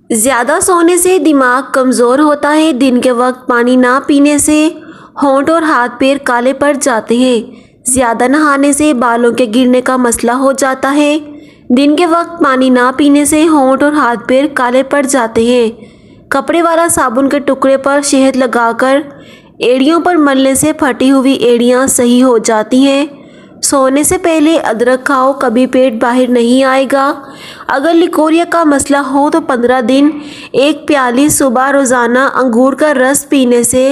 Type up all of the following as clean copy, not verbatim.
زیادہ سونے سے دماغ کمزور ہوتا ہے۔ دن کے وقت پانی نہ پینے سے ہونٹ اور ہاتھ پیر کالے پڑ جاتے ہیں۔ زیادہ نہانے سے بالوں کے گرنے کا مسئلہ ہو جاتا ہے۔ دن کے وقت پانی نہ پینے سے ہونٹ اور ہاتھ پیر کالے پڑ جاتے ہیں۔ کپڑے والا صابن کے ٹکڑے پر شہد لگا کر ایڑیوں پر ملنے سے پھٹی ہوئی ایڑیاں صحیح ہو جاتی ہیں۔ سونے سے پہلے ادرک کھاؤ، کبھی پیٹ باہر نہیں آئے گا۔ اگر لیکوریا کا مسئلہ ہو تو 15 دن 1 پیالی صبح روزانہ انگور کا رس پینے سے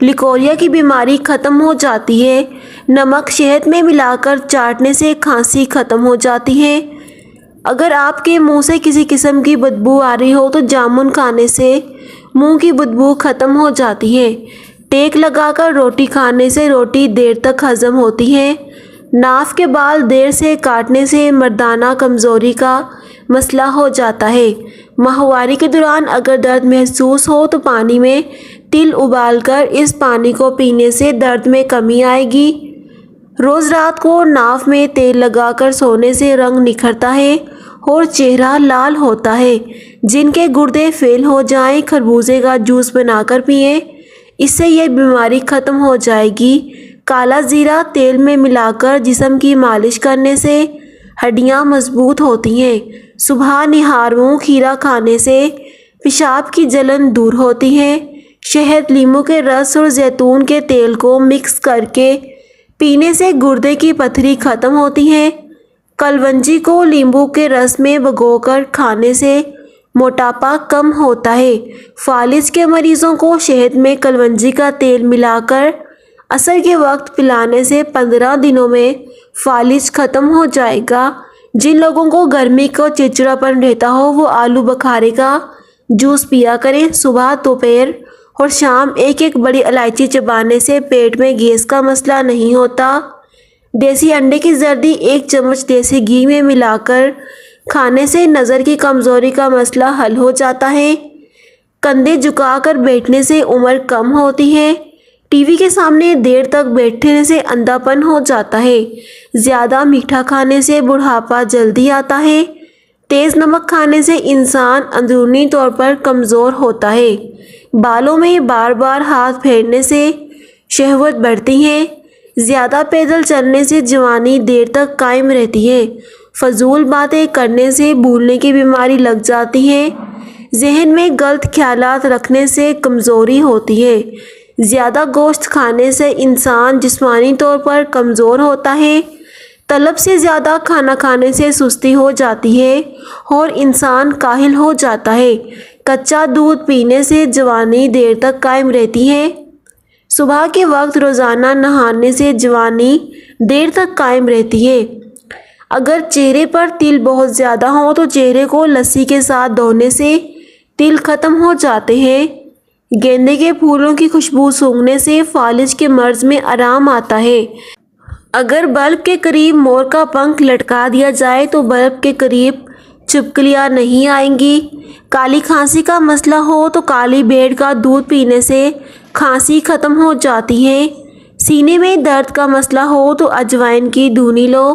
لیکوریا کی بیماری ختم ہو جاتی ہے۔ نمک شہد میں ملا کر چاٹنے سے کھانسی ختم ہو جاتی ہے۔ اگر آپ کے منہ سے کسی قسم کی بدبو آ رہی ہو تو جامن کھانے سے منہ کی بدبو ختم ہو جاتی ہے۔ ٹیک لگا کر روٹی کھانے سے روٹی دیر تک ہضم ہوتی ہے۔ ناف کے بال دیر سے کاٹنے سے مردانہ کمزوری کا مسئلہ ہو جاتا ہے۔ ماہواری کے دوران اگر درد محسوس ہو تو پانی میں تل ابال کر اس پانی کو پینے سے درد میں کمی آئے گی۔ روز رات کو ناف میں تیل لگا کر سونے سے رنگ نکھرتا ہے اور چہرہ لال ہوتا ہے۔ جن کے گردے فیل ہو جائیں خربوزے کا جوس بنا کر پئیں، اس سے یہ بیماری ختم ہو جائے گی۔ کالا زیرہ تیل میں ملا کر جسم کی مالش کرنے سے ہڈیاں مضبوط ہوتی ہیں۔ صبح نہاروں کھیرا کھانے سے پیشاب کی جلن دور ہوتی ہے۔ شہد، لیموں کے رس اور زیتون کے تیل کو مکس کر کے پینے سے گردے کی پتھری ختم ہوتی ہے۔ کلونجی کو لیموں کے رس میں بھگو کر کھانے سے موٹاپا کم ہوتا ہے۔ فالج کے مریضوں کو شہد میں کلونجی کا تیل ملا کر عصر کے وقت پلانے سے 15 دنوں میں فالج ختم ہو جائے گا۔ جن لوگوں کو گرمی کو چڑچڑاپن رہتا ہو وہ آلو بخارے کا جوس پیا کریں۔ صبح، دوپہر اور شام 1 بڑی الائچی چبانے سے پیٹ میں گیس کا مسئلہ نہیں ہوتا۔ دیسی انڈے کی زردی 1 چمچ دیسی گھی میں ملا کر کھانے سے نظر کی کمزوری کا مسئلہ حل ہو جاتا ہے۔ کندھے جھکا کر بیٹھنے سے عمر کم ہوتی ہے۔ ٹی وی کے سامنے دیر تک بیٹھنے سے اندھا پن ہو جاتا ہے۔ زیادہ میٹھا کھانے سے بڑھاپا جلدی آتا ہے۔ تیز نمک کھانے سے انسان اندرونی طور پر کمزور ہوتا ہے۔ بالوں میں بار بار ہاتھ پھیرنے سے شہوت بڑھتی ہے۔ زیادہ پیدل چلنے سے جوانی دیر تک قائم رہتی ہے۔ فضول باتیں کرنے سے بھولنے کی بیماری لگ جاتی ہے۔ ذہن میں غلط خیالات رکھنے سے کمزوری ہوتی ہے۔ زیادہ گوشت کھانے سے انسان جسمانی طور پر کمزور ہوتا ہے۔ طلب سے زیادہ کھانا کھانے سے سستی ہو جاتی ہے اور انسان کاہل ہو جاتا ہے۔ کچا دودھ پینے سے جوانی دیر تک قائم رہتی ہے۔ صبح کے وقت روزانہ نہانے سے جوانی دیر تک قائم رہتی ہے۔ اگر چہرے پر تل بہت زیادہ ہوں تو چہرے کو لسی کے ساتھ دھونے سے تل ختم ہو جاتے ہیں۔ گیندے کے پھولوں کی خوشبو سونگھنے سے فالج کے مرض میں آرام آتا ہے۔ اگر بلب کے قریب مور کا پنکھ لٹکا دیا جائے تو بلب کے قریب چھپکلیاں نہیں آئیں گی۔ کالی کھانسی کا مسئلہ ہو تو کالی بھیڑ کا دودھ پینے سے کھانسی ختم ہو جاتی ہے۔ سینے میں درد کا مسئلہ ہو تو اجوائن کی دھونی لو۔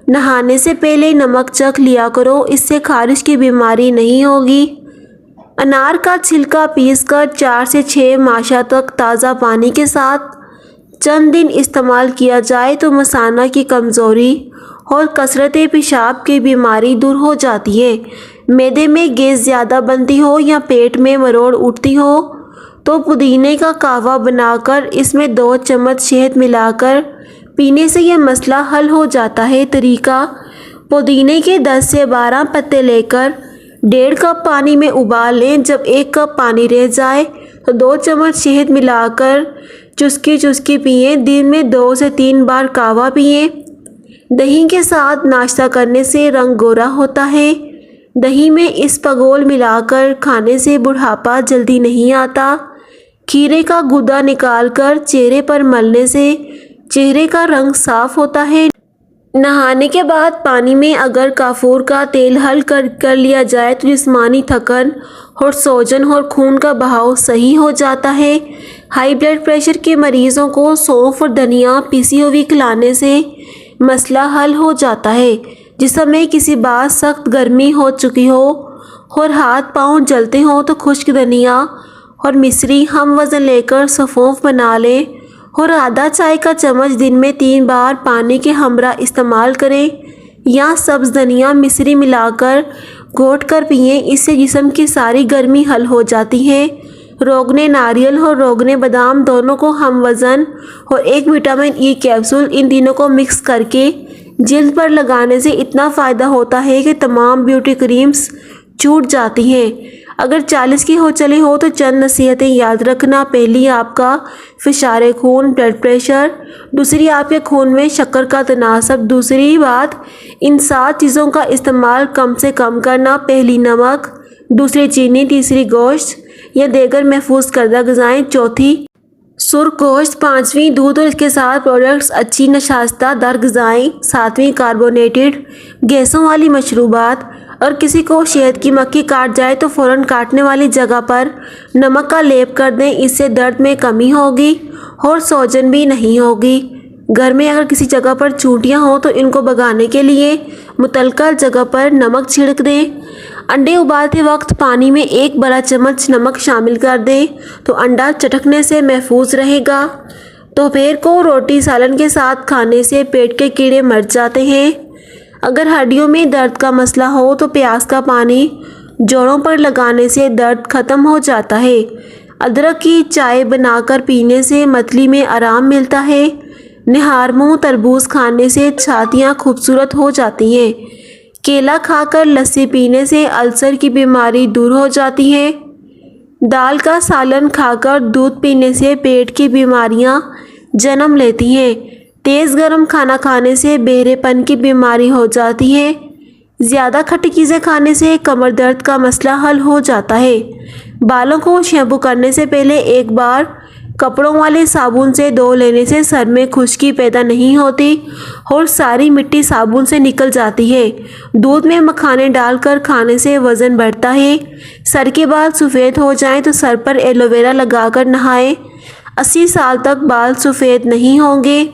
نہانے سے پہلے نمک چکھ لیا کرو، اس سے خارش کی بیماری نہیں ہوگی۔ انار کا چھلکا پیس کر 4 سے 6 ماشا تک تازہ پانی کے ساتھ چند دن استعمال کیا جائے تو مثانہ کی کمزوری اور کثرت پیشاب کی بیماری دور ہو جاتی ہے۔ معدے میں گیس زیادہ بنتی ہو یا پیٹ میں مروڑ اٹھتی ہو تو پودینے کا قہوہ بنا کر اس میں 2 چمچ شہد ملا کر پینے سے یہ مسئلہ حل ہو جاتا ہے۔ طریقہ: پودینے کے 10 سے 12 پتے لے کر 1.5 کپ پانی میں ابال لیں۔ جب 1 کپ پانی رہ جائے تو 2 چمچ شہد ملا کر چسکی چسکی پئیں۔ دن میں 2 سے 3 بار قہوہ پئیں۔ دہی کے ساتھ ناشتہ کرنے سے رنگ گورا ہوتا ہے۔ دہی میں اسپغول ملا کر کھانے سے بڑھاپا جلدی نہیں آتا۔ کھیرے کا گودا نکال کر چہرے پر ملنے سے چہرے کا رنگ صاف ہوتا ہے۔ نہانے کے بعد پانی میں اگر کافور کا تیل حل کر لیا جائے تو جسمانی تھکن اور سوجن اور خون کا بہاؤ صحیح ہو جاتا ہے۔ ہائی بلڈ پریشر کے مریضوں کو سونف اور دھنیا پیسی ہوئی کھلانے سے مسئلہ حل ہو جاتا ہے۔ جسم میں کسی بات سخت گرمی ہو چکی ہو اور ہاتھ پاؤں جلتے ہوں تو خشک دھنیا اور مصری ہم وزن لے کر سونف بنا لیں اور آدھا چائے کا چمچ دن میں 3 بار پانی کے ہمراہ استعمال کریں یا سبز دھنیا مصری ملا کر گھونٹ کر پئیں۔ اس سے جسم کی ساری گرمی حل ہو جاتی ہے۔ روغن ناریل اور روغن بادام دونوں کو ہم وزن اور ایک وٹامن ای کیپسول ان تینوں کو مکس کر کے جلد پر لگانے سے اتنا فائدہ ہوتا ہے کہ تمام بیوٹی کریمز چھوٹ جاتی ہیں۔ اگر 40 کی ہو چلے ہو تو چند نصیحتیں یاد رکھنا۔ پہلی، آپ کا فشار خون بلڈ پریشر۔ دوسری، آپ کے خون میں شکر کا تناسب۔ دوسری بات، ان 7 چیزوں کا استعمال کم سے کم کرنا۔ پہلی نمک، دوسری چینی، تیسری گوشت یا دیگر محفوظ کردہ غذائیں، چوتھی سرخ گوشت، پانچویں دودھ اور اس کے ساتھ پروڈکٹس، اچھی نشاستہ در غذائیں، ساتویں کاربونیٹڈ گیسوں والی مشروبات۔ اور کسی کو شہد کی مکھی کاٹ جائے تو فوراً کاٹنے والی جگہ پر نمک کا لیپ کر دیں، اس سے درد میں کمی ہوگی اور سوجن بھی نہیں ہوگی۔ گھر میں اگر کسی جگہ پر چونٹیاں ہوں تو ان کو بھگانے کے لیے متعلقہ جگہ پر نمک چھڑک دیں۔ انڈے ابالتے وقت پانی میں 1 بڑا چمچ نمک شامل کر دیں تو انڈا چٹکنے سے محفوظ رہے گا۔ دوپہر کو روٹی سالن کے ساتھ کھانے سے پیٹ کے کیڑے مر جاتے ہیں۔ اگر ہڈیوں میں درد کا مسئلہ ہو تو پیاز کا پانی جوڑوں پر لگانے سے درد ختم ہو جاتا ہے۔ ادرک کی چائے بنا کر پینے سے متلی میں آرام ملتا ہے۔ نہار منہ تربوز کھانے سے چھاتیاں خوبصورت ہو جاتی ہیں۔ کیلا کھا کر لسی پینے سے السر کی بیماری دور ہو جاتی ہے۔ دال کا سالن کھا کر دودھ پینے سے پیٹ کی بیماریاں جنم لیتی ہیں۔ تیز گرم کھانا کھانے سے بہرے پن کی بیماری ہو جاتی ہے۔ زیادہ کھٹی چیزیں کھانے سے کمر درد کا مسئلہ حل ہو جاتا ہے۔ بالوں کو شیمپو کرنے سے پہلے 1 بار کپڑوں والے صابن سے دھو لینے سے سر میں خشکی پیدا نہیں ہوتی اور ساری مٹی صابن سے نکل جاتی ہے۔ دودھ میں مکھانے ڈال کر کھانے سے وزن بڑھتا ہے۔ سر کے بال سفید ہو جائیں تو سر پر ایلو ویرا لگا کر نہائیں، 80 سال تک بال سفید نہیں ہوں گے۔